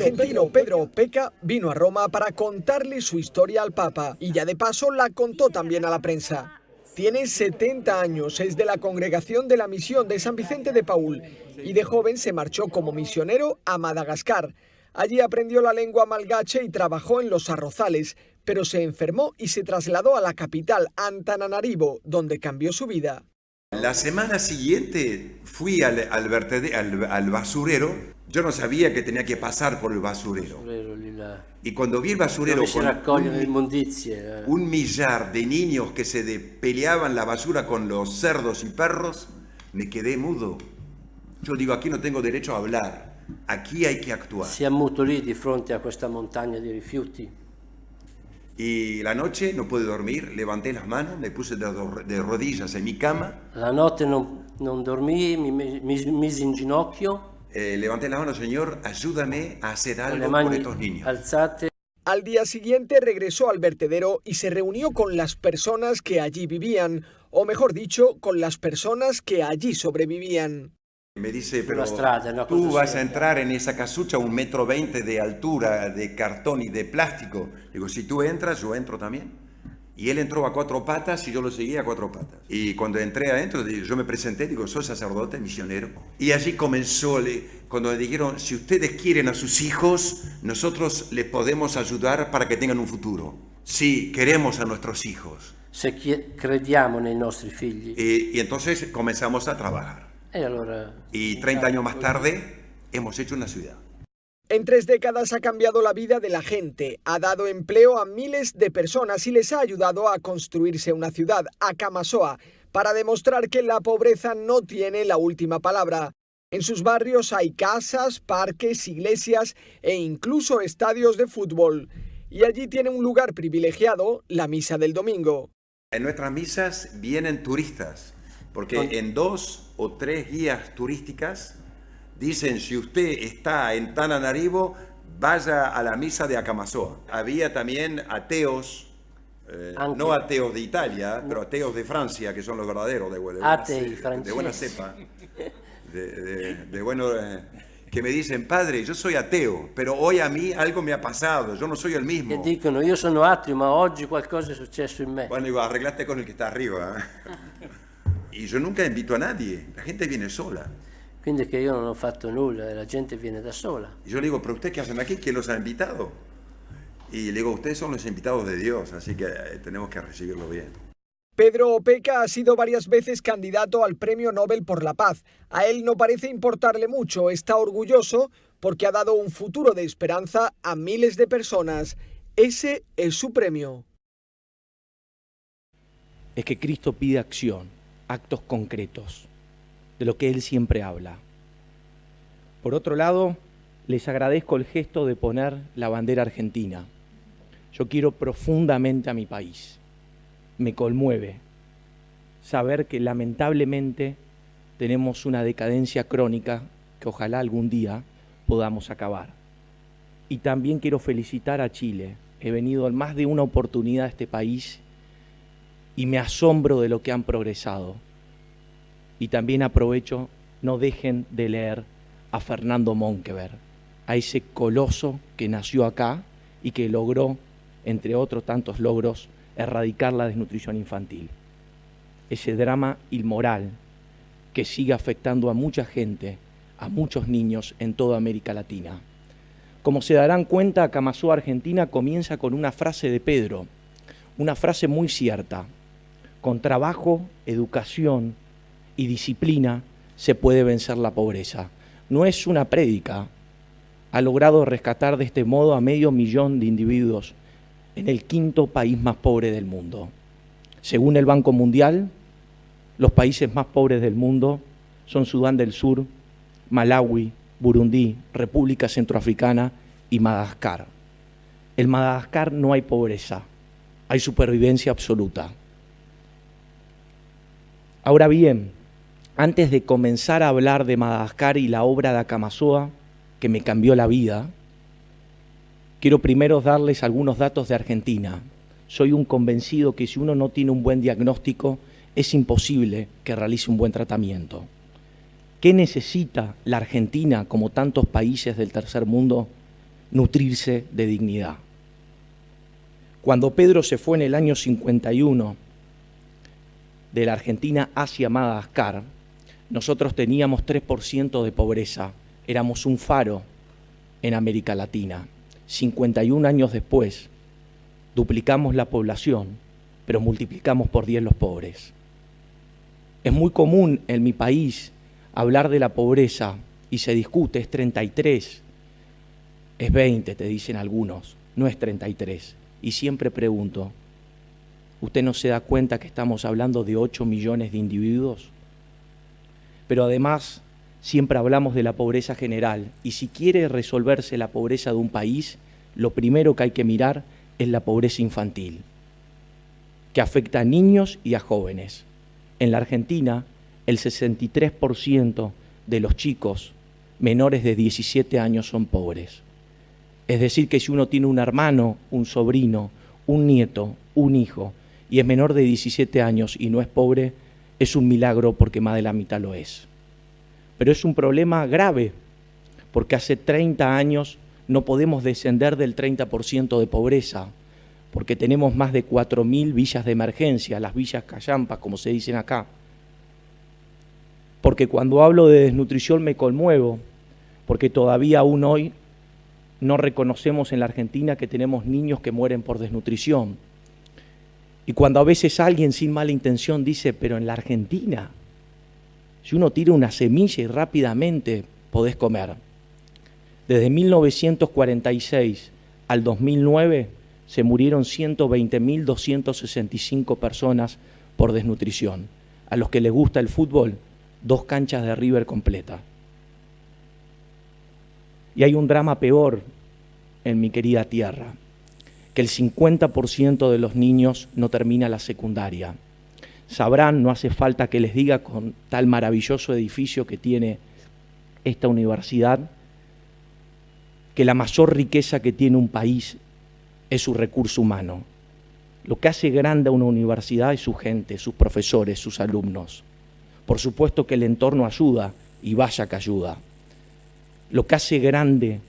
argentino Pedro Opeka vino a Roma para contarle su historia al Papa y ya de paso la contó también a la prensa. Tiene 70 años, es de la congregación de la misión de San Vicente de Paúl y de joven se marchó como misionero a Madagascar. Allí aprendió la lengua malgache y trabajó en los arrozales, pero se enfermó y se trasladó a la capital, Antananarivo, donde cambió su vida. La semana siguiente fui al basurero. Yo no sabía que tenía que pasar por el basurero. Y cuando vi el basurero con un millar de niños que se peleaban la basura con los cerdos y perros, me quedé mudo. Yo digo, aquí no tengo derecho a hablar, aquí hay que actuar. Si ammutolì di fronte a questa montagna di rifiuti. Y la noche no pude dormir, levanté las manos, me puse de rodillas en mi cama. La notte non dormì, mi misi in ginocchio. Levanté las manos, Señor, ayúdame a hacer algo por estos niños. Alzate. Al día siguiente regresó al vertedero y se reunió con las personas que allí vivían, o mejor dicho, con las personas que allí sobrevivían. Me dice, pero tú vas a entrar en esa casucha 1,20 metros de altura, de cartón y de plástico. Digo, si tú entras, yo entro también. Y él entró a 4 patas y yo lo seguí a 4 patas. Y cuando entré adentro, yo me presenté, digo, soy sacerdote, misionero. Y allí comenzó, cuando le dijeron, si ustedes quieren a sus hijos, nosotros les podemos ayudar para que tengan un futuro. Sí, queremos a nuestros hijos. Se crediamo nei nostri figli. Y entonces comenzamos a trabajar. Y 30 años más tarde, hemos hecho una ciudad. En 3 décadas ha cambiado la vida de la gente, ha dado empleo a miles de personas y les ha ayudado a construirse una ciudad, Akamasoa, para demostrar que la pobreza no tiene la última palabra. En sus barrios hay casas, parques, iglesias e incluso estadios de fútbol. Y allí tiene un lugar privilegiado, la misa del domingo. En nuestras misas vienen turistas, porque en 2 o 3 guías turísticas dicen, si usted está en Antananarivo, vaya a la misa de Akamasoa. Había también ateos, no ateos de Italia, pero ateos de Francia, que son los verdaderos, de buena cepa, que me dicen, padre, yo soy ateo, pero hoy a mí algo me ha pasado, yo no soy el mismo. E dicono, io sono ateo, ma oggi qualcosa è successo in me. Bueno, digo, arreglate con el que está arriba. Y yo nunca invito a nadie, la gente viene sola. Quindi che io non ho fatto nulla, la gente viene da sola. Y yo le digo, pero ¿ustedes qué hacen aquí? ¿Quién los ha invitado? Y le digo, ustedes son los invitados de Dios, así que tenemos que recibirlo bien. Pedro Opeka ha sido varias veces candidato al Premio Nobel por la Paz. A él no parece importarle mucho, está orgulloso porque ha dado un futuro de esperanza a miles de personas. Ese es su premio. Es que Cristo pide acción, actos concretos, de lo que Él siempre habla. Por otro lado, les agradezco el gesto de poner la bandera argentina. Yo quiero profundamente a mi país. Me conmueve saber que lamentablemente tenemos una decadencia crónica que ojalá algún día podamos acabar. Y también quiero felicitar a Chile. He venido en más de una oportunidad a este país y me asombro de lo que han progresado. Y también aprovecho, no dejen de leer a Fernando Monkeberg, a ese coloso que nació acá y que logró, entre otros tantos logros, erradicar la desnutrición infantil. Ese drama inmoral que sigue afectando a mucha gente, a muchos niños en toda América Latina. Como se darán cuenta, Akamasoa Argentina comienza con una frase de Pedro, una frase muy cierta. Con trabajo, educación y disciplina se puede vencer la pobreza. No es una prédica. Ha logrado rescatar de este modo a 500.000 de individuos en el 5º país más pobre del mundo. Según el Banco Mundial, los países más pobres del mundo son Sudán del Sur, Malawi, Burundí, República Centroafricana y Madagascar. En Madagascar no hay pobreza, hay supervivencia absoluta. Ahora bien, antes de comenzar a hablar de Madagascar y la obra de Akamasoa, que me cambió la vida, quiero primero darles algunos datos de Argentina. Soy un convencido que si uno no tiene un buen diagnóstico, es imposible que realice un buen tratamiento. ¿Qué necesita la Argentina, como tantos países del tercer mundo? nutrirse de dignidad. Cuando Pedro se fue en el año 51 de la Argentina hacia Madagascar, nosotros teníamos 3% de pobreza, éramos un faro en América Latina. 51 años después, duplicamos la población, pero multiplicamos por 10 los pobres. Es muy común en mi país hablar de la pobreza y se discute, es 33, es 20, te dicen algunos, no es 33. Y siempre pregunto, ¿usted no se da cuenta que estamos hablando de 8 millones de individuos? Pero además, siempre hablamos de la pobreza general, y si quiere resolverse la pobreza de un país, lo primero que hay que mirar es la pobreza infantil, que afecta a niños y a jóvenes. En la Argentina, el 63% de los chicos menores de 17 años son pobres. Es decir, que si uno tiene un hermano, un sobrino, un nieto, un hijo, y es menor de 17 años y no es pobre, es un milagro porque más de la mitad lo es. Pero es un problema grave, porque hace 30 años no podemos descender del 30% de pobreza, porque tenemos más de 4.000 villas de emergencia, las villas callampas, como se dicen acá. Porque cuando hablo de desnutrición me conmuevo, porque todavía aún hoy no reconocemos en la Argentina que tenemos niños que mueren por desnutrición. Y cuando a veces alguien sin mala intención dice, pero en la Argentina, si uno tira una semilla y rápidamente podés comer. Desde 1946 al 2009 se murieron 120.265 personas por desnutrición. A los que les gusta el fútbol, 2 canchas de River completas. Y hay un drama peor en mi querida tierra, que el 50% de los niños no termina la secundaria. Sabrán, no hace falta que les diga con tal maravilloso edificio que tiene esta universidad, que la mayor riqueza que tiene un país es su recurso humano. Lo que hace grande a una universidad es su gente, sus profesores, sus alumnos. Por supuesto que el entorno ayuda, y vaya que ayuda. Lo que hace grande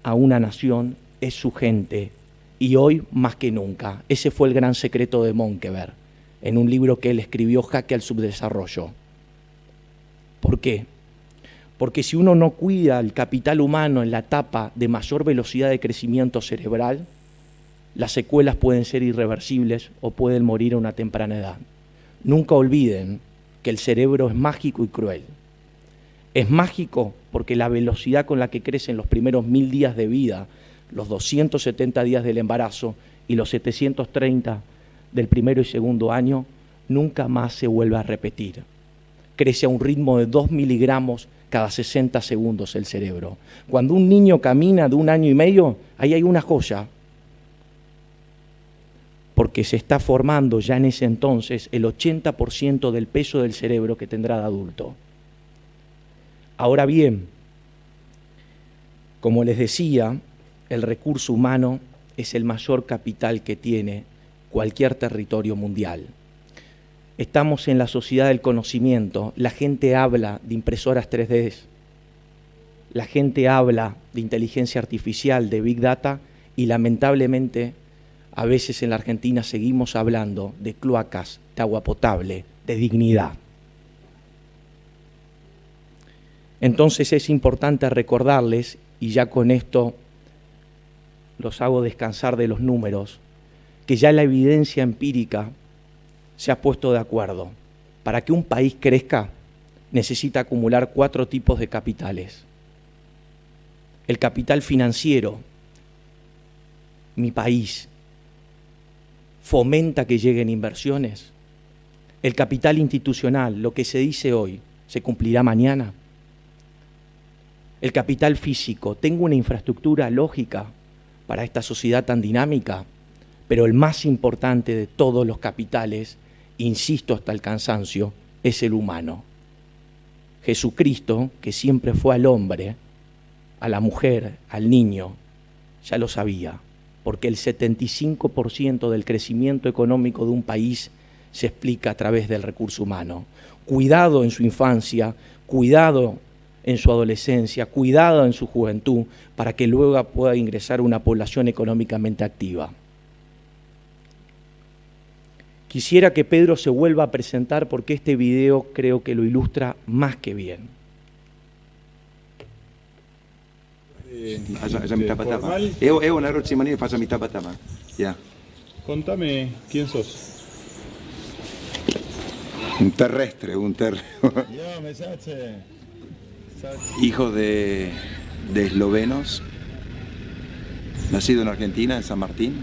a una nación es su gente, y hoy más que nunca. Ese fue el gran secreto de Monkeberg, en un libro que él escribió, Jaque al Subdesarrollo. ¿Por qué? Porque si uno no cuida el capital humano en la etapa de mayor velocidad de crecimiento cerebral, las secuelas pueden ser irreversibles o pueden morir a una temprana edad. Nunca olviden que el cerebro es mágico y cruel. Es mágico porque la velocidad con la que crecen los primeros 1000 días de vida, los 270 días del embarazo y los 730 del primero y segundo año, nunca más se vuelve a repetir. Crece a un ritmo de 2 miligramos cada 60 segundos el cerebro. Cuando un niño camina de 1 año y medio, ahí hay una joya, porque se está formando ya en ese entonces el 80% del peso del cerebro que tendrá de adulto. Ahora bien, como les decía, el recurso humano es el mayor capital que tiene cualquier territorio mundial. Estamos en la sociedad del conocimiento, la gente habla de impresoras 3D, la gente habla de inteligencia artificial, de Big Data, y lamentablemente a veces en la Argentina seguimos hablando de cloacas, de agua potable, de dignidad. Entonces es importante recordarles, y ya con esto los hago descansar de los números, que ya la evidencia empírica se ha puesto de acuerdo. Para que un país crezca, necesita acumular 4 tipos de capitales. El capital financiero, mi país, fomenta que lleguen inversiones. El capital institucional, lo que se dice hoy, ¿se cumplirá mañana? El capital físico, tengo una infraestructura lógica para esta sociedad tan dinámica, pero el más importante de todos los capitales, insisto hasta el cansancio, es el humano. Jesucristo, que siempre fue al hombre, a la mujer, al niño, ya lo sabía, porque el 75% del crecimiento económico de un país se explica a través del recurso humano. Cuidado en su infancia, cuidado en su adolescencia, cuidada en su juventud, para que luego pueda ingresar a una población económicamente activa. Quisiera que Pedro se vuelva a presentar porque este video creo que lo ilustra más que bien. Una rochimani pasa mi tapatama. Ya. Contame quién sos. Un terrestre. Hijo de eslovenos, nacido en Argentina, en San Martín.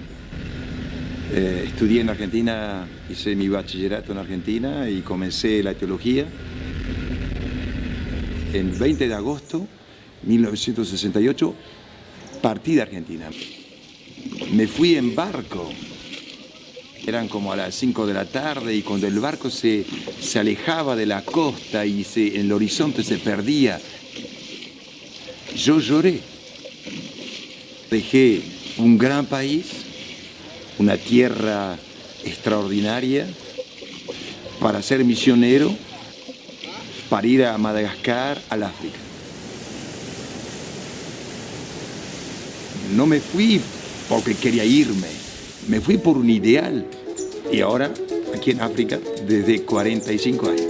Estudié en Argentina, hice mi bachillerato en Argentina y comencé la teología. El 20 de agosto de 1968 partí de Argentina. Me fui en barco. Eran como a las 5 de la tarde y cuando el barco se alejaba de la costa y en el horizonte se perdía, yo lloré. Dejé un gran país, una tierra extraordinaria, para ser misionero, para ir a Madagascar, al África. No me fui porque quería irme, me fui por un ideal. Y ahora, aquí en África, desde 45 años.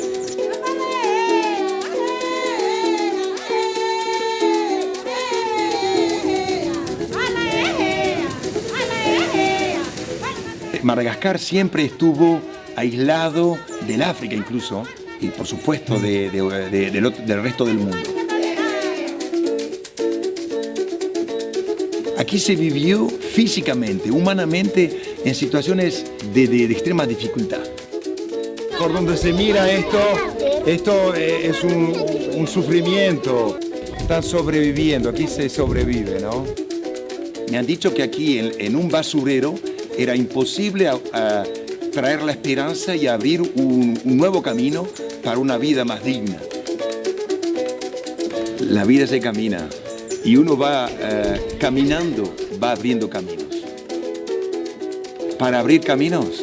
Madagascar siempre estuvo aislado del África incluso, y por supuesto del resto del mundo. Aquí se vivió físicamente, humanamente, en situaciones de extrema dificultad. Por donde se mira esto es un sufrimiento. Están sobreviviendo, aquí se sobrevive, ¿no? Me han dicho que aquí en un basurero era imposible traer la esperanza y abrir un nuevo camino para una vida más digna. La vida se camina y uno va caminando, va abriendo caminos. Para abrir caminos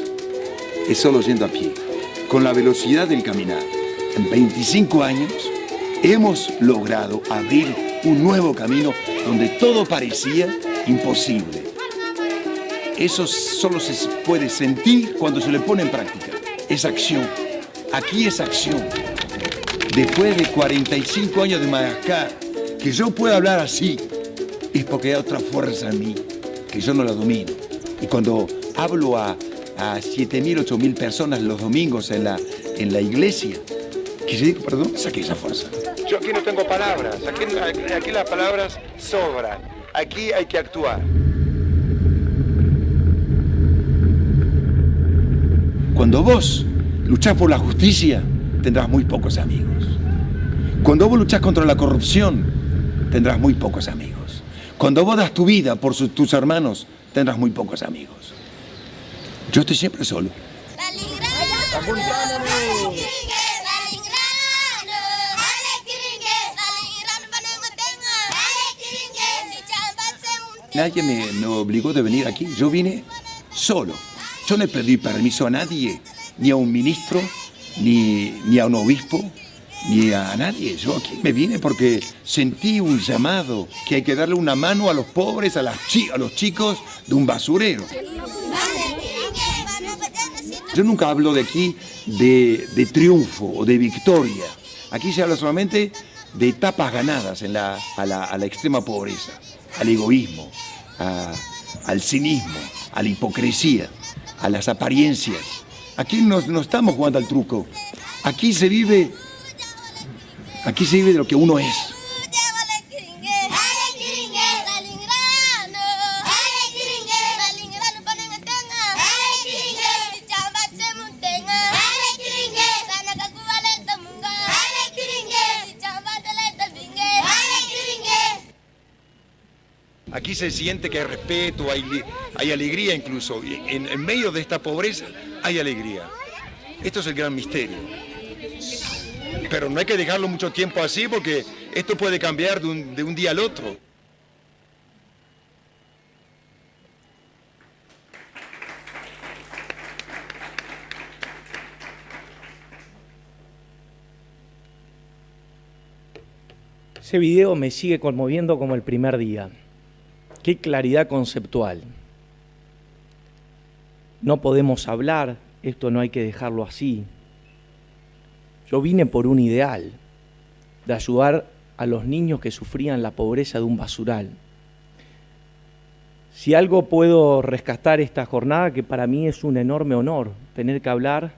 es solo yendo a pie, con la velocidad del caminar. En 25 años hemos logrado abrir un nuevo camino donde todo parecía imposible. Eso solo se puede sentir cuando se le pone en práctica. Es acción. Aquí es acción. Después de 45 años de Madagascar, que yo pueda hablar así, es porque hay otra fuerza en mí, que yo no la domino. Y cuando hablo a 7.000, 8.000 personas los domingos en la iglesia, que yo digo, ¿pero dónde saqué esa fuerza? Yo aquí no tengo palabras, aquí las palabras sobran, aquí hay que actuar. Cuando vos luchás por la justicia, tendrás muy pocos amigos. Cuando vos luchás contra la corrupción, tendrás muy pocos amigos. Cuando vos das tu vida por tus hermanos, tendrás muy pocos amigos. Yo estoy siempre solo. Nadie me obligó de venir aquí. Yo vine solo. Yo no le pedí permiso a nadie, ni a un ministro, ni a un obispo, ni a nadie. Yo aquí me vine porque sentí un llamado, que hay que darle una mano a los pobres, a los chicos de un basurero. Yo nunca hablo de aquí de triunfo o de victoria. Aquí se habla solamente de etapas ganadas a la extrema pobreza, al egoísmo, al cinismo, a la hipocresía, a las apariencias. Aquí no estamos jugando al truco. Aquí se vive de lo que uno es. Aquí se siente que hay respeto, hay alegría incluso. En medio de esta pobreza hay alegría. Esto es el gran misterio. Pero no hay que dejarlo mucho tiempo así porque esto puede cambiar de un día al otro. Ese video me sigue conmoviendo como el primer día. Qué claridad conceptual. No podemos hablar, esto no hay que dejarlo así. Yo vine por un ideal, de ayudar a los niños que sufrían la pobreza de un basural. Si algo puedo rescatar esta jornada, que para mí es un enorme honor tener que hablar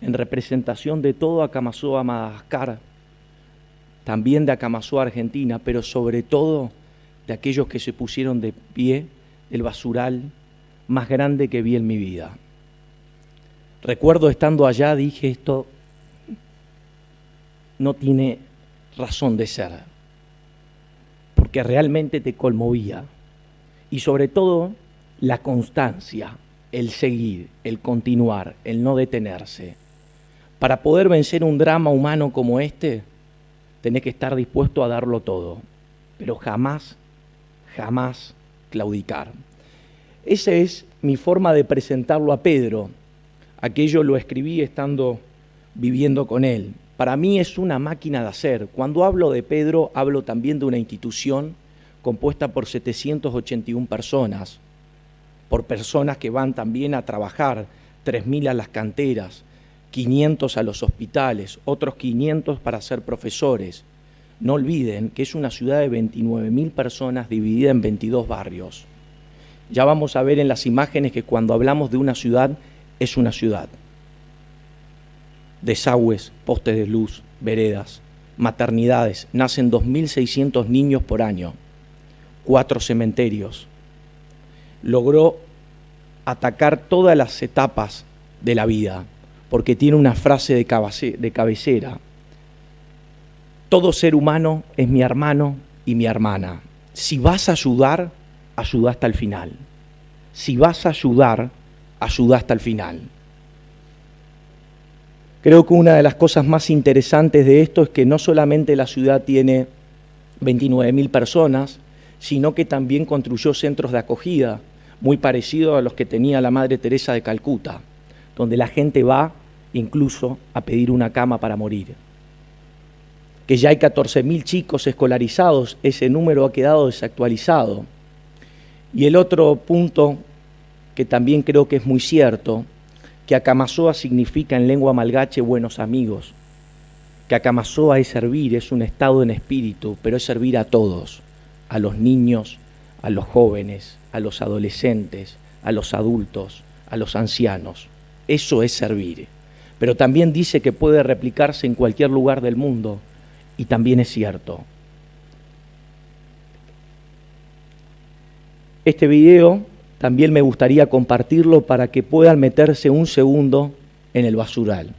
en representación de todo Acamazoa, Madagascar, también de Acamazoa, Argentina, pero sobre todo de aquellos que se pusieron de pie del basural más grande que vi en mi vida. Recuerdo estando allá, dije, esto no tiene razón de ser, porque realmente te conmovía. Y sobre todo, la constancia, el seguir, el continuar, el no detenerse. Para poder vencer un drama humano como este, tenés que estar dispuesto a darlo todo, pero jamás, jamás claudicar. Esa es mi forma de presentarlo a Pedro. Aquello lo escribí estando viviendo con él. Para mí es una máquina de hacer. Cuando hablo de Pedro, hablo también de una institución compuesta por 781 personas, por personas que van también a trabajar, 3.000 a las canteras, 500 a los hospitales, otros 500 para ser profesores. No olviden que es una ciudad de 29.000 personas dividida en 22 barrios. Ya vamos a ver en las imágenes que cuando hablamos de una ciudad, es una ciudad. Desagües, postes de luz, veredas, maternidades, nacen 2.600 niños por año, 4 cementerios. Logró atacar todas las etapas de la vida, porque tiene una frase de cabecera. Todo ser humano es mi hermano y mi hermana. Si vas a ayudar, ayuda hasta el final. Si vas a ayudar, ayuda hasta el final. Creo que una de las cosas más interesantes de esto es que no solamente la ciudad tiene 29.000 personas, sino que también construyó centros de acogida, muy parecidos a los que tenía la Madre Teresa de Calcuta, donde la gente va incluso a pedir una cama para morir. Que ya hay 14.000 chicos escolarizados, ese número ha quedado desactualizado. Y el otro punto que también creo que es muy cierto, que Acamazoa significa en lengua malgache buenos amigos, que Acamazoa es servir, es un estado en espíritu, pero es servir a todos, a los niños, a los jóvenes, a los adolescentes, a los adultos, a los ancianos. Eso es servir. Pero también dice que puede replicarse en cualquier lugar del mundo, y también es cierto. Este video también me gustaría compartirlo para que puedan meterse un segundo en el basural.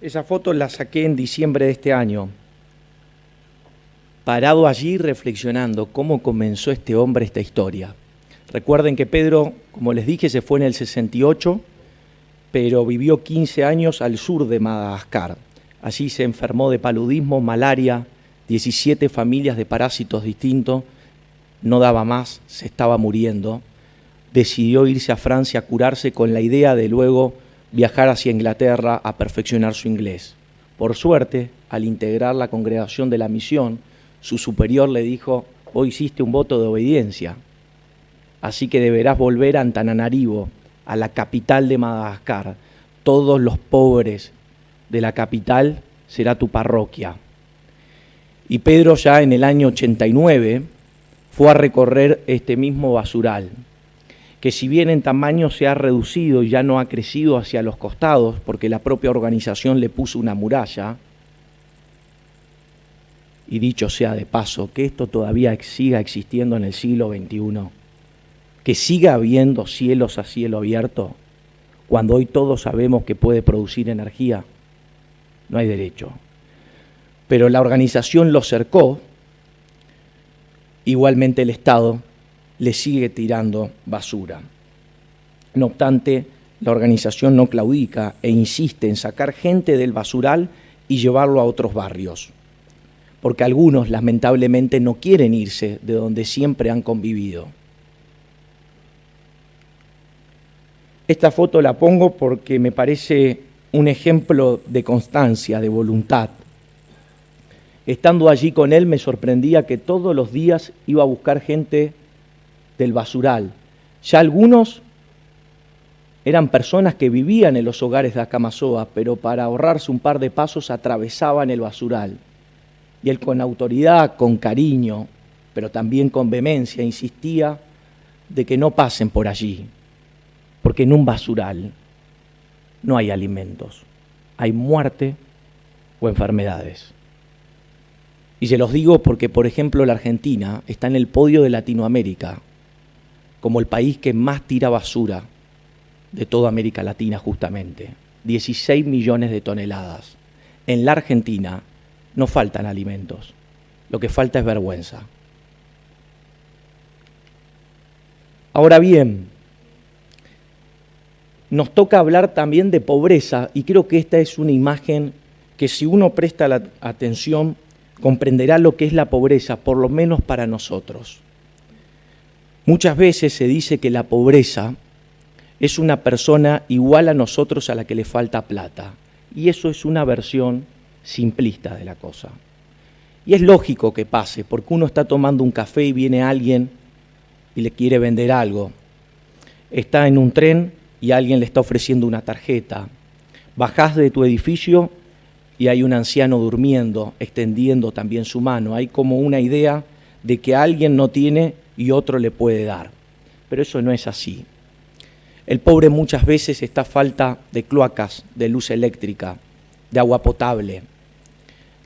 Esa foto la saqué en diciembre de este año, parado allí reflexionando cómo comenzó este hombre esta historia. Recuerden que Pedro, como les dije, se fue en el 68, pero vivió 15 años al sur de Madagascar. Allí se enfermó de paludismo, malaria, 17 familias de parásitos distintos, no daba más, se estaba muriendo. Decidió irse a Francia a curarse con la idea de luego viajar hacia Inglaterra a perfeccionar su inglés. Por suerte, al integrar la congregación de la misión, su superior le dijo: hoy hiciste un voto de obediencia. así que deberás volver a Antananarivo, a la capital de Madagascar. Todos los pobres de la capital será tu parroquia. Y Pedro ya en el año 89 fue a recorrer este mismo basural, que si bien en tamaño se ha reducido y ya no ha crecido hacia los costados, porque la propia organización le puso una muralla, y dicho sea de paso, que esto todavía siga existiendo en el siglo XXI, que siga habiendo cielos a cielo abierto, cuando hoy todos sabemos que puede producir energía, no hay derecho. Pero la organización lo cercó, igualmente el Estado le sigue tirando basura. No obstante, la organización no claudica e insiste en sacar gente del basural y llevarlo a otros barrios, porque algunos lamentablemente no quieren irse de donde siempre han convivido. Esta foto la pongo porque me parece un ejemplo de constancia, de voluntad. Estando allí con él me sorprendía que todos los días iba a buscar gente del basural. Ya algunos eran personas que vivían en los hogares de Acamasoa, pero para ahorrarse un par de pasos atravesaban el basural. Y él con autoridad, con cariño, pero también con vehemencia, insistía de que no pasen por allí, porque en un basural no hay alimentos, hay muerte o enfermedades. Y se los digo porque, por ejemplo, la Argentina está en el podio de Latinoamérica como el país que más tira basura de toda América Latina, justamente. 16 millones de toneladas. En la Argentina no faltan alimentos, lo que falta es vergüenza. Ahora bien, nos toca hablar también de pobreza, y creo que esta es una imagen que si uno presta la atención, comprenderá lo que es la pobreza, por lo menos para nosotros. Muchas veces se dice que la pobreza es una persona igual a nosotros a la que le falta plata, y eso es una versión simplista de la cosa. Y es lógico que pase, porque uno está tomando un café y viene alguien y le quiere vender algo. Está en un tren y alguien le está ofreciendo una tarjeta. Bajás de tu edificio y hay un anciano durmiendo, extendiendo también su mano. Hay como una idea de que alguien no tiene y otro le puede dar. Pero eso no es así. El pobre muchas veces está a falta de cloacas, de luz eléctrica, de agua potable,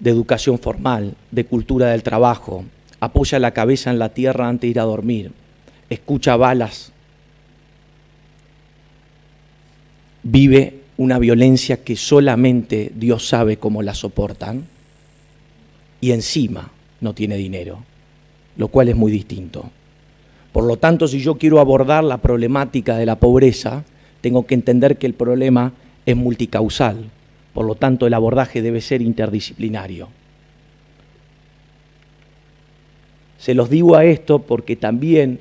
de educación formal, de cultura del trabajo. Apoya la cabeza en la tierra antes de ir a dormir. Escucha balas. Vive una violencia que solamente Dios sabe cómo la soportan. Y encima no tiene dinero, lo cual es muy distinto. Por lo tanto, si yo quiero abordar la problemática de la pobreza, tengo que entender que el problema es multicausal. Por lo tanto, el abordaje debe ser interdisciplinario. Se los digo a esto porque también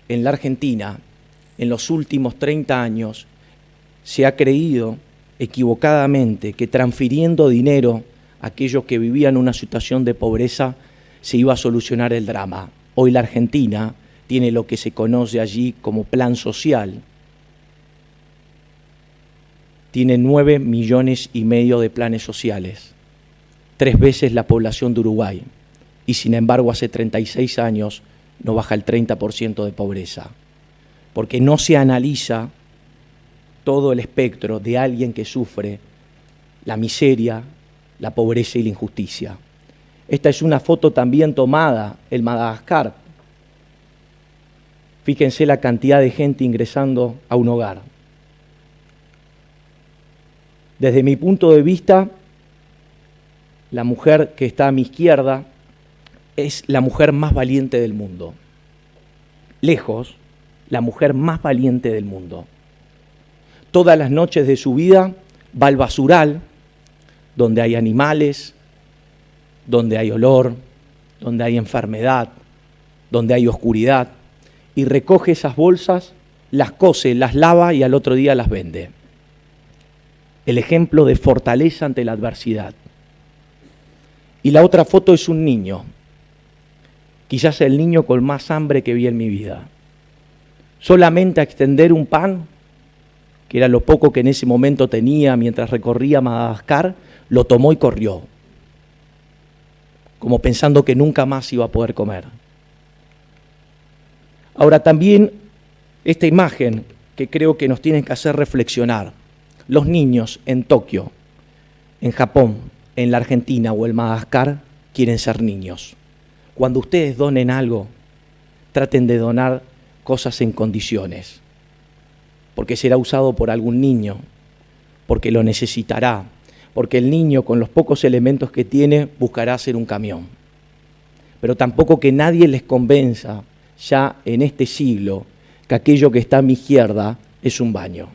en la Argentina, en los últimos 30 años, se ha creído equivocadamente que transfiriendo dinero a aquellos que vivían una situación de pobreza se iba a solucionar el drama. Hoy la Argentina tiene lo que se conoce allí como plan social. Tiene 9,5 millones de planes sociales, 3 veces la población de Uruguay, y sin embargo hace 36 años no baja el 30% de pobreza, porque no se analiza todo el espectro de alguien que sufre la miseria, la pobreza y la injusticia. Esta es una foto también tomada en Madagascar. Fíjense la cantidad de gente ingresando a un hogar. Desde mi punto de vista, la mujer que está a mi izquierda es la mujer más valiente del mundo. Lejos, la mujer más valiente del mundo. Todas las noches de su vida va al basural, donde hay animales, donde hay olor, donde hay enfermedad, donde hay oscuridad, y recoge esas bolsas, las cose, las lava y al otro día las vende. El ejemplo de fortaleza ante la adversidad. Y la otra foto es un niño, quizás el niño con más hambre que vi en mi vida. solamente a extender un pan, que era lo poco que en ese momento tenía mientras recorría Madagascar, lo tomó y corrió, como pensando que nunca más iba a poder comer. Ahora también esta imagen que creo que nos tiene que hacer reflexionar. Los niños en Tokio, en Japón, en la Argentina o en Madagascar quieren ser niños. Cuando ustedes donen algo, traten de donar cosas en condiciones, porque será usado por algún niño, porque lo necesitará, porque el niño con los pocos elementos que tiene buscará hacer un camión. Pero tampoco que nadie les convenza ya en este siglo que aquello que está a mi izquierda es un baño.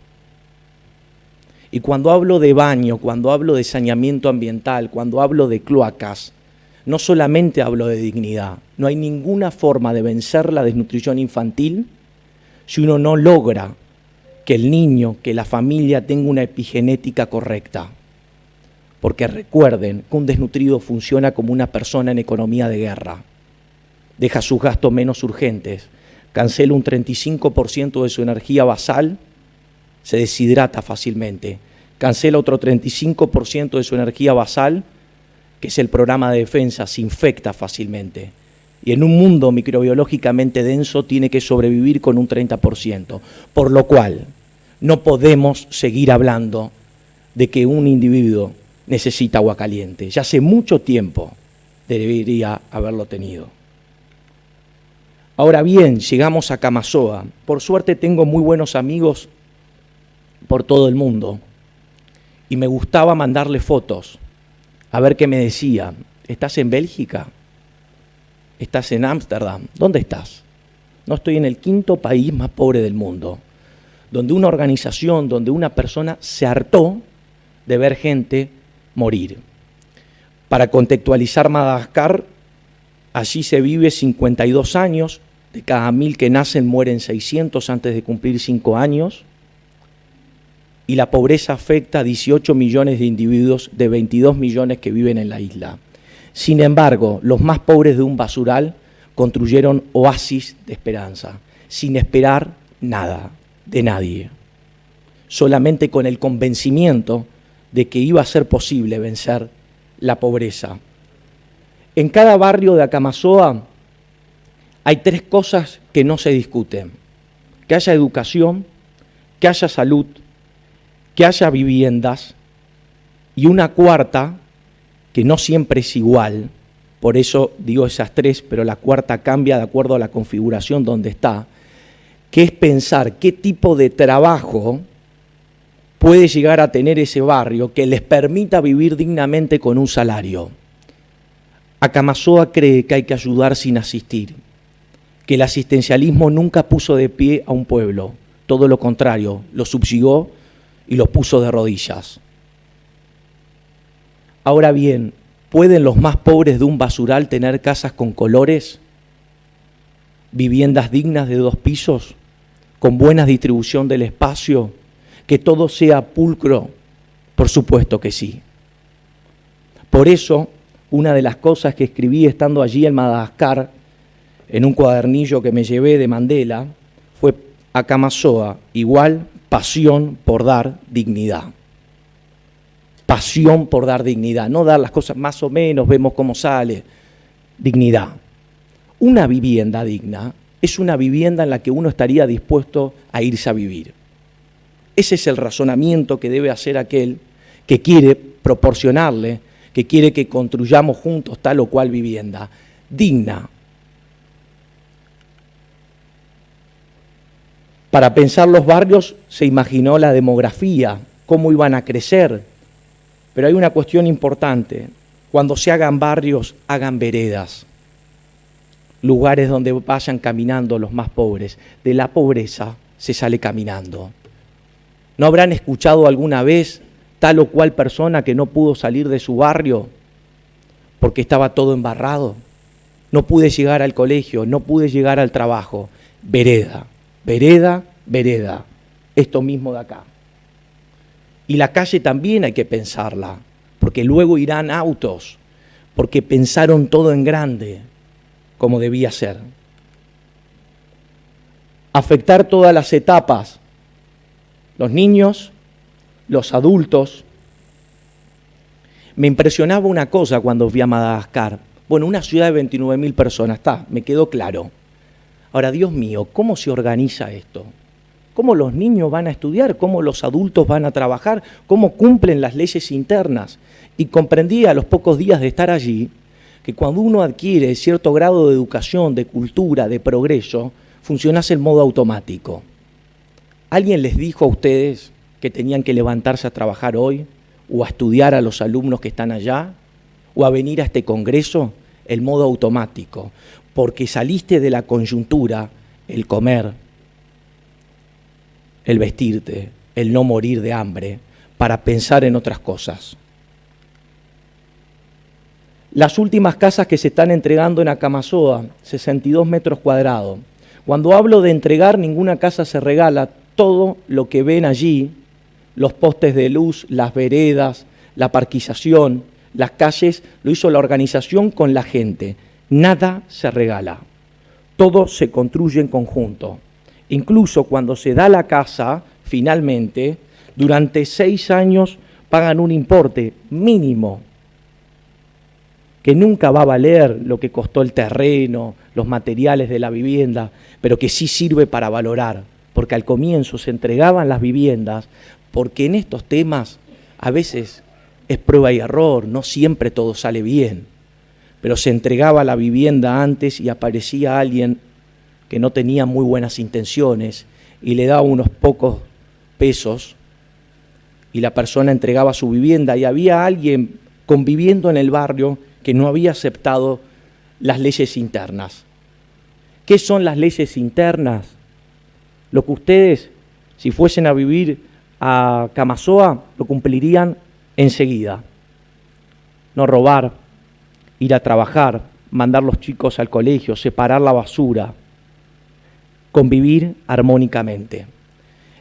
Y cuando hablo de baño, cuando hablo de saneamiento ambiental, cuando hablo de cloacas, no solamente hablo de dignidad. No hay ninguna forma de vencer la desnutrición infantil si uno no logra que el niño, que la familia tenga una epigenética correcta. Porque recuerden que un desnutrido funciona como una persona en economía de guerra. Deja sus gastos menos urgentes, cancela un 35% de su energía basal, se deshidrata fácilmente, cancela otro 35% de su energía basal, que es el programa de defensa, se infecta fácilmente. Y en un mundo microbiológicamente denso tiene que sobrevivir con un 30%. Por lo cual, no podemos seguir hablando de que un individuo necesita agua caliente. Ya hace mucho tiempo debería haberlo tenido. Ahora bien, llegamos a Camasoa. Por suerte tengo muy buenos amigos por todo el mundo y me gustaba mandarle fotos a ver qué me decía. ¿Estás en Bélgica? ¿Estás en Ámsterdam? ¿Dónde estás? No, estoy en el 5º país más pobre del mundo, donde una organización, donde una persona se hartó de ver gente morir. Para contextualizar Madagascar, allí se vive 52 años, de cada 1000 que nacen mueren 600 antes de cumplir 5 años, y la pobreza afecta a 18 millones de individuos de 22 millones que viven en la isla. Sin embargo, los más pobres de un basural construyeron oasis de esperanza, sin esperar nada de nadie, solamente con el convencimiento de que iba a ser posible vencer la pobreza. En cada barrio de Acamasoa hay 3 cosas que no se discuten: que haya educación, que haya salud, que haya viviendas, y una cuarta que no siempre es igual, por eso digo esas 3, pero la cuarta cambia de acuerdo a la configuración donde está, que es pensar qué tipo de trabajo puede llegar a tener ese barrio que les permita vivir dignamente con un salario. Acamasoa cree que hay que ayudar sin asistir, que el asistencialismo nunca puso de pie a un pueblo, todo lo contrario, lo subjugó y lo puso de rodillas. Ahora bien, ¿pueden los más pobres de un basural tener casas con colores, viviendas dignas de 2 pisos, con buena distribución del espacio, que todo sea pulcro? Por supuesto que sí. Por eso, una de las cosas que escribí estando allí en Madagascar, en un cuadernillo que me llevé de Mandela, fue Acamasoa igual pasión por dar dignidad. Pasión por dar dignidad, no dar las cosas más o menos, vemos cómo sale. Dignidad. Una vivienda digna es una vivienda en la que uno estaría dispuesto a irse a vivir. Ese es el razonamiento que debe hacer aquel que quiere proporcionarle, que quiere que construyamos juntos tal o cual vivienda digna. Para pensar los barrios se imaginó la demografía, cómo iban a crecer. Pero hay una cuestión importante: cuando se hagan barrios, hagan veredas, lugares donde vayan caminando los más pobres. De la pobreza se sale caminando. ¿No habrán escuchado alguna vez tal o cual persona que no pudo salir de su barrio porque estaba todo embarrado? No pude llegar al colegio, no pude llegar al trabajo. Vereda, vereda, vereda. Esto mismo de acá. Y la calle también hay que pensarla, porque luego irán autos, porque pensaron todo en grande, como debía ser. afectar todas las etapas, los niños, los adultos. Me impresionaba una cosa cuando fui a Madagascar. Bueno, una ciudad de 29.000 personas, me quedó claro. Ahora, Dios mío, ¿cómo se organiza esto? ¿Cómo los niños van a estudiar? ¿Cómo los adultos van a trabajar? ¿Cómo cumplen las leyes internas? Y comprendí a los pocos días de estar allí que cuando uno adquiere cierto grado de educación, de cultura, de progreso, funcionase en modo automático. ¿Alguien les dijo a ustedes que tenían que levantarse a trabajar hoy? ¿O a estudiar a los alumnos que están allá? ¿O a venir a este congreso? El modo automático. Porque saliste de la coyuntura, el comer, el vestirte, el no morir de hambre, para pensar en otras cosas. Las últimas casas que se están entregando en Acamasoa, 62 metros cuadrados. Cuando hablo de entregar, ninguna casa se regala. Todo lo que ven allí, los postes de luz, las veredas, la parquización, las calles, lo hizo la organización con la gente. Nada se regala. Todo se construye en conjunto. Incluso cuando se da la casa, finalmente, durante 6 años pagan un importe mínimo que nunca va a valer lo que costó el terreno, los materiales de la vivienda, pero que sí sirve para valorar, porque al comienzo se entregaban las viviendas, porque en estos temas a veces es prueba y error, no siempre todo sale bien, pero se entregaba la vivienda antes y aparecía alguien que no tenía muy buenas intenciones y le daba unos pocos pesos y la persona entregaba su vivienda y había alguien conviviendo en el barrio que no había aceptado las leyes internas. ¿Qué son las leyes internas? Lo que ustedes, si fuesen a vivir a Camasoa, lo cumplirían enseguida. No robar, ir a trabajar, mandar los chicos al colegio, separar la basura, convivir armónicamente.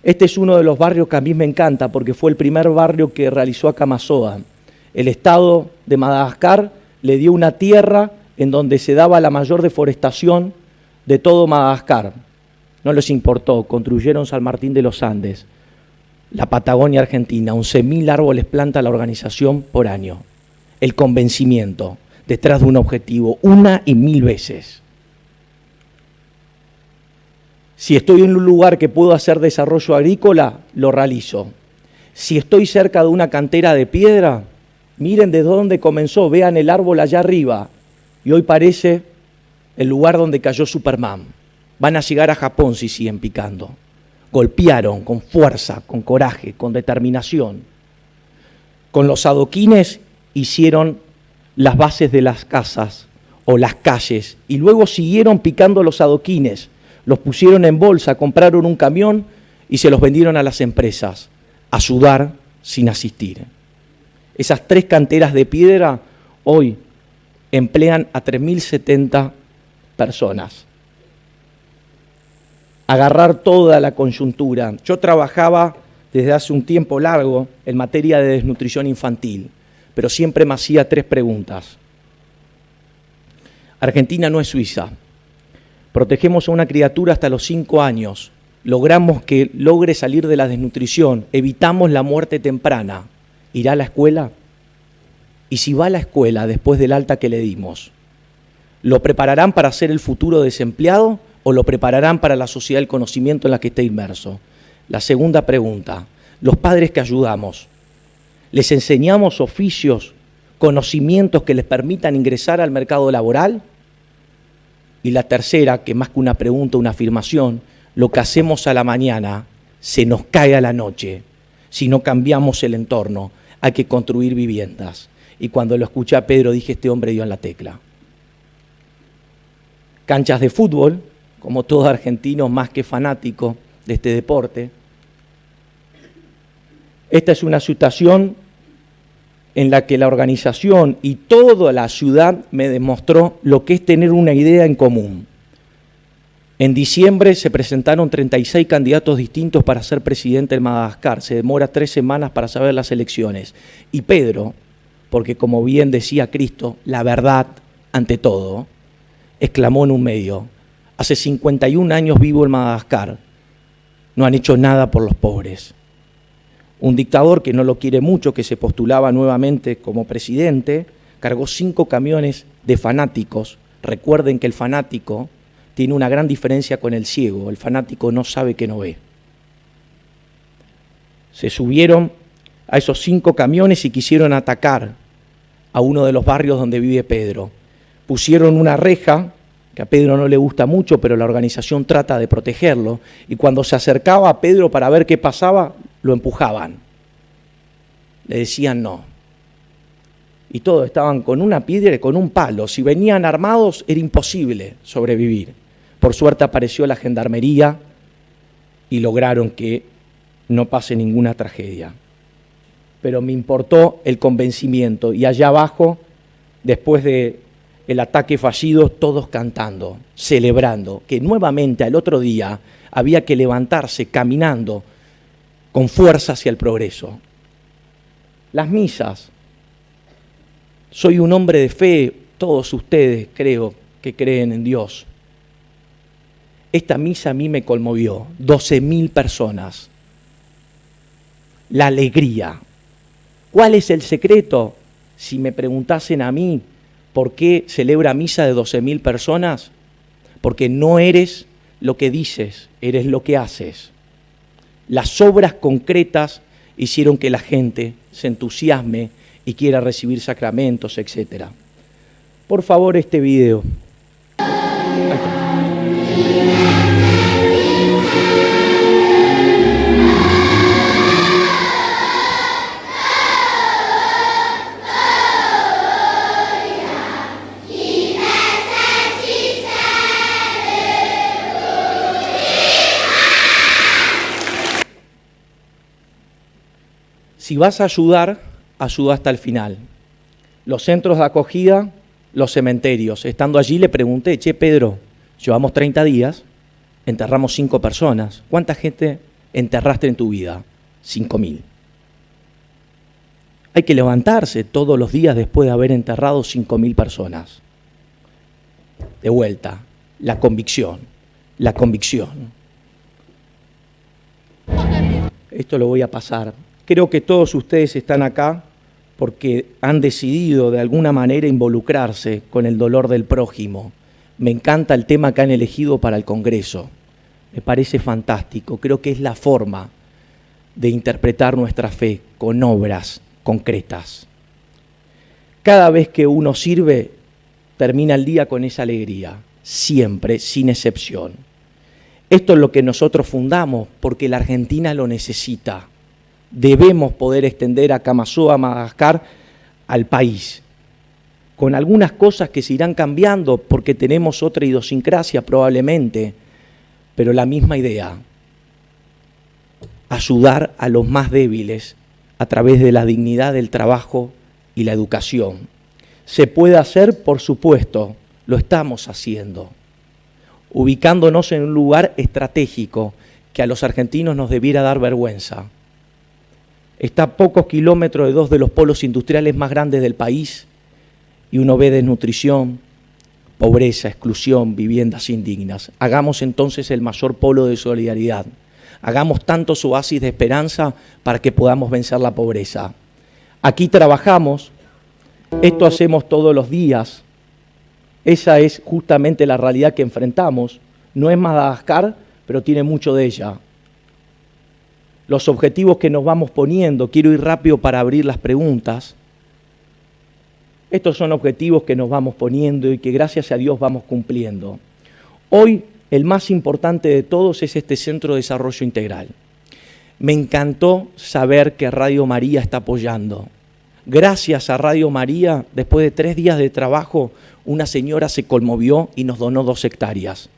Este es uno de los barrios que a mí me encanta porque fue el primer barrio que realizó Acamasoa. El Estado de Madagascar le dio una tierra en donde se daba la mayor deforestación de todo Madagascar. No les importó, construyeron San Martín de los Andes, la Patagonia Argentina, 11.000 árboles planta la organización por año. El convencimiento detrás de un objetivo, 1 y 1000 veces. Si estoy en un lugar que puedo hacer desarrollo agrícola, lo realizo. Si estoy cerca de una cantera de piedra, miren de dónde comenzó, vean el árbol allá arriba. Y hoy parece el lugar donde cayó Superman. Van a llegar a Japón si siguen picando. Golpearon con fuerza, con coraje, con determinación. Con los adoquines hicieron las bases de las casas o las calles y luego siguieron picando los adoquines. Los pusieron en bolsa, compraron un camión y se los vendieron a las empresas. Ayudar sin asistir. Esas 3 canteras de piedra hoy emplean a 3.070 personas. Agarrar toda la coyuntura. Yo trabajaba desde hace un tiempo largo en materia de desnutrición infantil, pero siempre me hacía 3 preguntas. Argentina no es Suiza. Protegemos a una criatura hasta los 5 años. Logramos que logre salir de la desnutrición. Evitamos la muerte temprana. ¿Irá a la escuela? Y si va a la escuela después del alta que le dimos, ¿lo prepararán para ser el futuro desempleado o lo prepararán para la sociedad del conocimiento en la que está inmerso? La segunda pregunta, los padres que ayudamos, ¿les enseñamos oficios, conocimientos que les permitan ingresar al mercado laboral? Y la tercera, que más que una pregunta, una afirmación, lo que hacemos a la mañana se nos cae a la noche si no cambiamos el entorno. Hay que construir viviendas. Y cuando lo escuché a Pedro dije, este hombre dio en la tecla. Canchas de fútbol, como todo argentino más que fanático de este deporte. Esta es una situación en la que la organización y toda la ciudad me demostró lo que es tener una idea en común. En diciembre se presentaron 36 candidatos distintos para ser presidente de Madagascar. Se demora 3 semanas para saber las elecciones. Y Pedro, porque como bien decía Cristo, la verdad ante todo, exclamó en un medio, Hace 51 años vivo en Madagascar. No han hecho nada por los pobres. Un dictador que no lo quiere mucho, que se postulaba nuevamente como presidente, cargó 5 camiones de fanáticos. Recuerden que el fanático tiene una gran diferencia con el ciego. El fanático no sabe que no ve. Se subieron a esos 5 camiones y quisieron atacar a uno de los barrios donde vive Pedro. Pusieron una reja, que a Pedro no le gusta mucho, pero la organización trata de protegerlo, y cuando se acercaba a Pedro para ver qué pasaba, lo empujaban. Le decían no. Y todos estaban con una piedra y con un palo. Si venían armados era imposible sobrevivir. Por suerte apareció la gendarmería y lograron que no pase ninguna tragedia. Pero me importó el convencimiento, y allá abajo, después del ataque fallido, todos cantando, celebrando, que nuevamente al otro día había que levantarse caminando con fuerza hacia el progreso. Las misas. Soy un hombre de fe, todos ustedes creo que creen en Dios. Esta misa a mí me conmovió, 12.000 personas. La alegría. ¿Cuál es el secreto? Si me preguntasen a mí por qué celebra misa de 12.000 personas, porque no eres lo que dices, eres lo que haces. Las obras concretas hicieron que la gente se entusiasme y quiera recibir sacramentos, etc. Por favor, este video. Ahí está. Si vas a ayudar, ayuda hasta el final. Los centros de acogida, los cementerios. Estando allí le pregunté, che Pedro, llevamos 30 días, enterramos 5 personas. ¿Cuánta gente enterraste en tu vida? 5.000. Hay que levantarse todos los días después de haber enterrado 5.000 personas. De vuelta, la convicción, la convicción. Esto lo voy a pasar. Creo que todos ustedes están acá porque han decidido de alguna manera involucrarse con el dolor del prójimo. Me encanta el tema que han elegido para el Congreso. Me parece fantástico. Creo que es la forma de interpretar nuestra fe con obras concretas. Cada vez que uno sirve, termina el día con esa alegría, siempre, sin excepción. Esto es lo que nosotros fundamos porque la Argentina lo necesita. Debemos poder extender a Camasoa, Madagascar, al país, con algunas cosas que se irán cambiando porque tenemos otra idiosincrasia probablemente, pero la misma idea, ayudar a los más débiles a través de la dignidad del trabajo y la educación. ¿Se puede hacer? Por supuesto, lo estamos haciendo, ubicándonos en un lugar estratégico que a los argentinos nos debiera dar vergüenza. Está a pocos kilómetros de 2 de los polos industriales más grandes del país y uno ve desnutrición, pobreza, exclusión, viviendas indignas. Hagamos entonces el mayor polo de solidaridad. Hagamos tantos oasis de esperanza para que podamos vencer la pobreza. Aquí trabajamos, esto hacemos todos los días. Esa es justamente la realidad que enfrentamos. No es Madagascar, pero tiene mucho de ella. Los objetivos que nos vamos poniendo, quiero ir rápido para abrir las preguntas. Estos son objetivos que nos vamos poniendo y que gracias a Dios vamos cumpliendo. Hoy el más importante de todos es este Centro de Desarrollo Integral. Me encantó saber que Radio María está apoyando. Gracias a Radio María, después de 3 días de trabajo, una señora se conmovió y nos donó 2 hectáreas.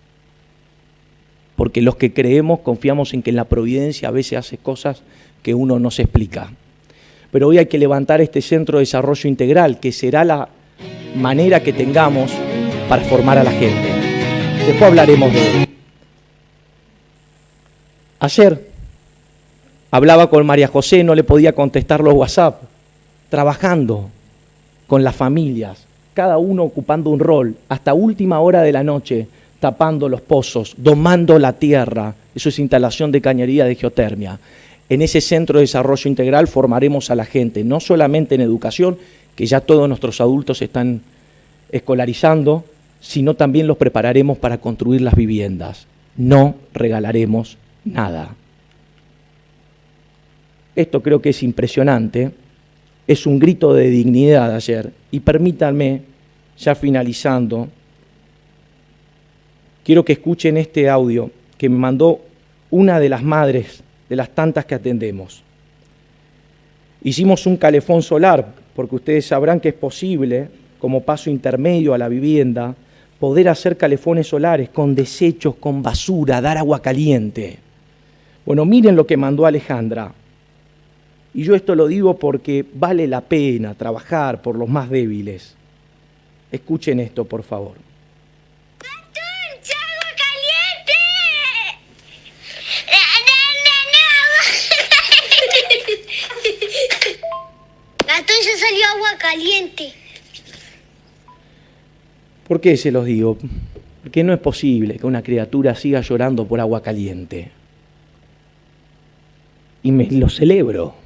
Porque los que creemos confiamos en que en la providencia a veces hace cosas que uno no se explica. Pero hoy hay que levantar este Centro de Desarrollo Integral, que será la manera que tengamos para formar a la gente. Después hablaremos de él. Ayer hablaba con María José, no le podía contestar los WhatsApp, trabajando con las familias, cada uno ocupando un rol, hasta última hora de la noche, tapando los pozos, domando la tierra. Eso es instalación de cañería de geotermia. En ese centro de desarrollo integral formaremos a la gente, no solamente en educación, que ya todos nuestros adultos están escolarizando, sino también los prepararemos para construir las viviendas. No regalaremos nada. Esto creo que es impresionante, es un grito de dignidad ayer. Y permítanme, ya finalizando, quiero que escuchen este audio que me mandó una de las madres de las tantas que atendemos. Hicimos un calefón solar, porque ustedes sabrán que es posible, como paso intermedio a la vivienda, poder hacer calefones solares con desechos, con basura, dar agua caliente. Bueno, miren lo que mandó Alejandra. Y yo esto lo digo porque vale la pena trabajar por los más débiles. Escuchen esto, por favor. ¡Agua caliente! Gastón, ya salió agua caliente. ¿Por qué se los digo? Porque no es posible que una criatura siga llorando por agua caliente. Y lo celebro.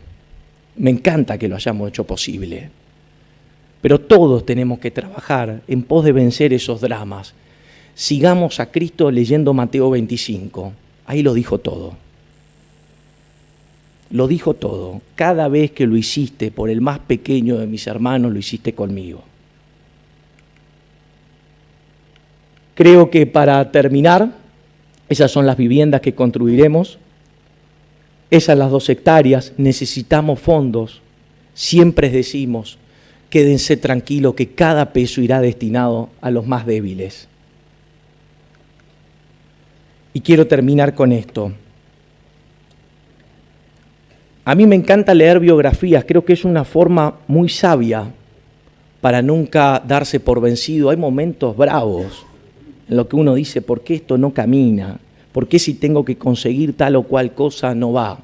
Me encanta que lo hayamos hecho posible. Pero todos tenemos que trabajar en pos de vencer esos dramas. Sigamos a Cristo leyendo Mateo 25. Ahí lo dijo todo. Lo dijo todo. Cada vez que lo hiciste por el más pequeño de mis hermanos, lo hiciste conmigo. Creo que para terminar, esas son las viviendas que construiremos. Esas las 2 hectáreas, necesitamos fondos. Siempre decimos, quédense tranquilos que cada peso irá destinado a los más débiles. Y quiero terminar con esto. A mí me encanta leer biografías, creo que es una forma muy sabia para nunca darse por vencido. Hay momentos bravos en los que uno dice, ¿por qué esto no camina? ¿Por qué si tengo que conseguir tal o cual cosa no va?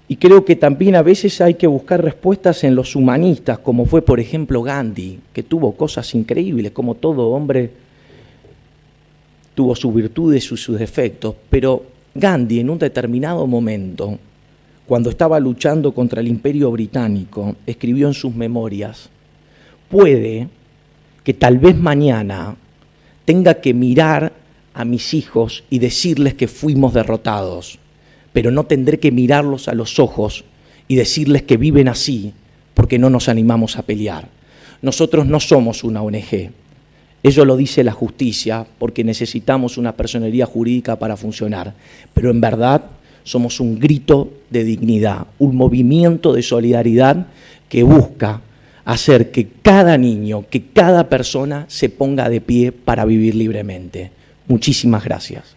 Y creo que también a veces hay que buscar respuestas en los humanistas, como fue por ejemplo Gandhi, que tuvo cosas increíbles, como todo hombre tuvo sus virtudes y sus defectos, pero Gandhi en un determinado momento, cuando estaba luchando contra el Imperio Británico, escribió en sus memorias, puede que tal vez mañana tenga que mirar a mis hijos y decirles que fuimos derrotados, pero no tendré que mirarlos a los ojos y decirles que viven así porque no nos animamos a pelear. Nosotros no somos una ONG. Eso lo dice la justicia porque necesitamos una personería jurídica para funcionar, pero en verdad somos un grito de dignidad, un movimiento de solidaridad que busca hacer que cada niño, que cada persona se ponga de pie para vivir libremente. Muchísimas gracias.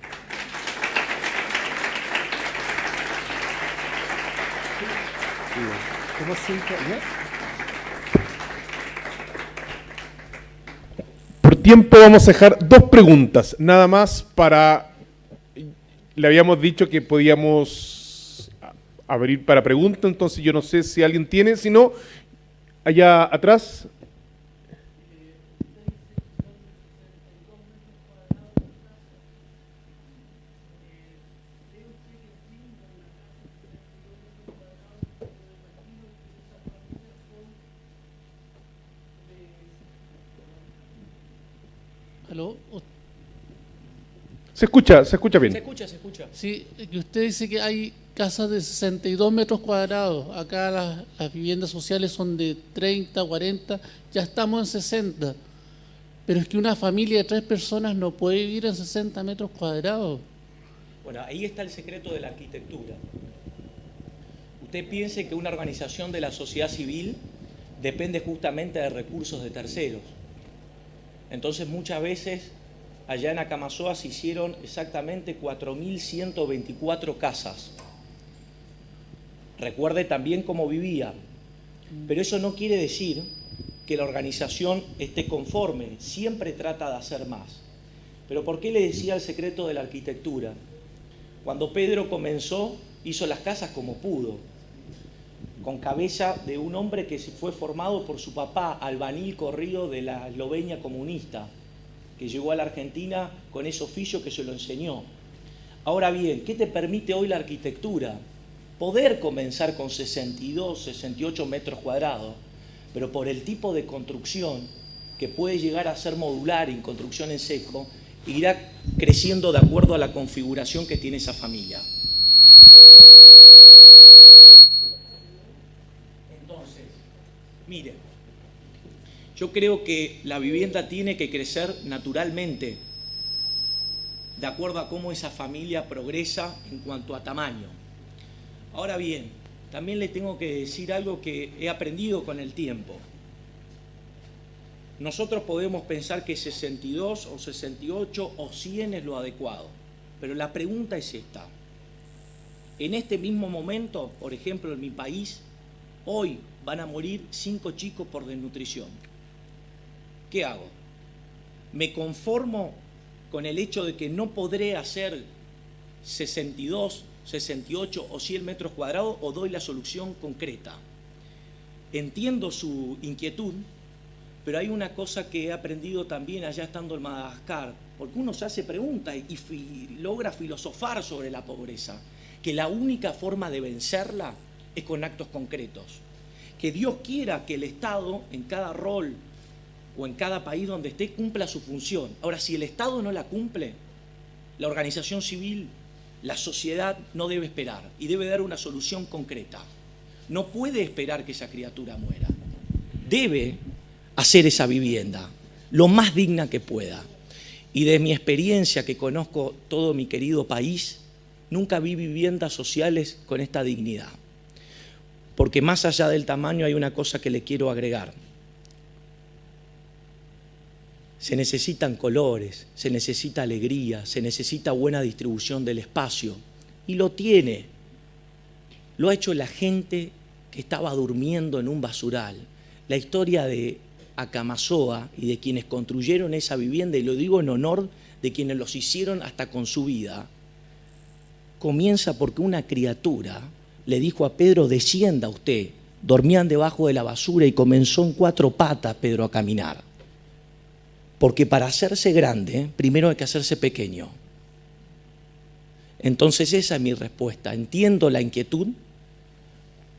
Por tiempo vamos a dejar 2 preguntas, nada más para... Le habíamos dicho que podíamos abrir para preguntas, entonces yo no sé si alguien tiene, si no, allá atrás... ¿Aló? Se escucha bien. Se escucha. Sí, que usted dice que hay casas de 62 metros cuadrados. Acá las viviendas sociales son de 30, 40, ya estamos en 60. Pero es que una familia de 3 personas no puede vivir en 60 metros cuadrados. Bueno, ahí está el secreto de la arquitectura. Usted piense que una organización de la sociedad civil depende justamente de recursos de terceros. Entonces muchas veces allá en Acamazoa se hicieron exactamente 4.124 casas. Recuerde también cómo vivía, pero eso no quiere decir que la organización esté conforme, siempre trata de hacer más. Pero ¿por qué le decía el secreto de la arquitectura? Cuando Pedro comenzó, hizo las casas como pudo, con cabeza de un hombre que fue formado por su papá, albañil corrido de la Eslovenia comunista. que llegó a la Argentina con ese oficio que se lo enseñó. Ahora bien, ¿qué te permite hoy la arquitectura? Poder comenzar con 62, 68 metros cuadrados, pero por el tipo de construcción que puede llegar a ser modular en construcción en seco, irá creciendo de acuerdo a la configuración que tiene esa familia. Entonces, miren, yo creo que la vivienda tiene que crecer naturalmente, de acuerdo a cómo esa familia progresa en cuanto a tamaño. Ahora bien, también le tengo que decir algo que he aprendido con el tiempo. Nosotros podemos pensar que 62 o 68 o 100 es lo adecuado, pero la pregunta es esta. En este mismo momento, por ejemplo, en mi país, hoy van a morir 5 chicos por desnutrición. ¿Qué hago? ¿Me conformo con el hecho de que no podré hacer 62, 68 o 100 metros cuadrados o doy la solución concreta? Entiendo su inquietud, pero hay una cosa que he aprendido también allá estando en Madagascar, porque uno se hace preguntas y logra filosofar sobre la pobreza, que la única forma de vencerla es con actos concretos. Que Dios quiera que el Estado, en cada rol o en cada país donde esté, cumpla su función. Ahora, si el Estado no la cumple, la organización civil, la sociedad no debe esperar y debe dar una solución concreta. No puede esperar que esa criatura muera. Debe hacer esa vivienda lo más digna que pueda. Y de mi experiencia, que conozco todo mi querido país, nunca vi viviendas sociales con esta dignidad. Porque más allá del tamaño hay una cosa que le quiero agregar. Se necesitan colores, se necesita alegría, se necesita buena distribución del espacio. Y lo tiene. Lo ha hecho la gente que estaba durmiendo en un basural. La historia de Acamasoa y de quienes construyeron esa vivienda, y lo digo en honor de quienes los hicieron hasta con su vida, comienza porque una criatura le dijo a Pedro: descienda usted. Dormían debajo de la basura y comenzó en 4 patas Pedro a caminar. Porque para hacerse grande, primero hay que hacerse pequeño. Entonces esa es mi respuesta. Entiendo la inquietud,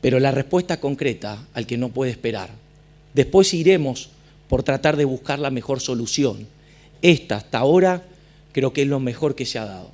pero la respuesta concreta al que no puede esperar. Después iremos por tratar de buscar la mejor solución. Esta, hasta ahora, creo que es lo mejor que se ha dado.